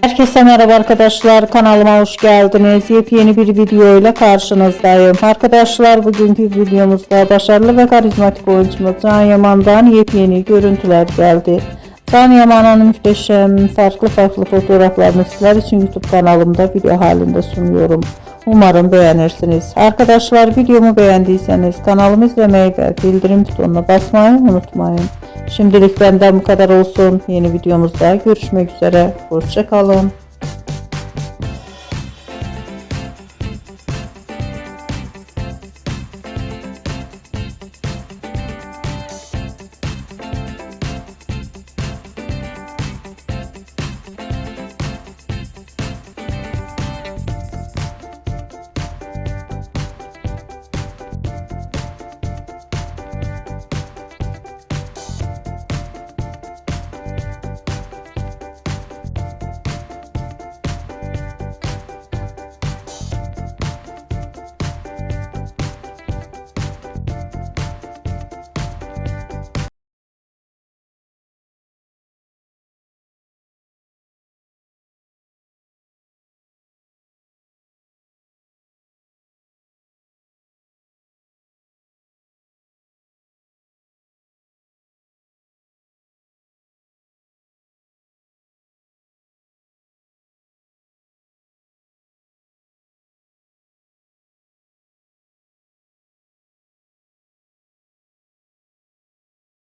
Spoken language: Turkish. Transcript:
Herkese merhaba arkadaşlar, kanalıma hoş geldiniz. Yepyeni bir video ile karşınızdayım. Arkadaşlar, bugünkü videomuzda başarılı ve karizmatik oyuncumuz Can Yaman'dan yepyeni görüntüler geldi. Can Yaman'ın muhteşem farklı fotoğraflarını sizler için YouTube kanalımda video halinde sunuyorum. Umarım beğenirsiniz. Arkadaşlar, videomu beğendiyseniz kanalımı izlemeyi ve bildirim butonuna basmayı unutmayın. Şimdilik benden bu kadar olsun. Yeni videomuzda görüşmek üzere. Hoşça kalın.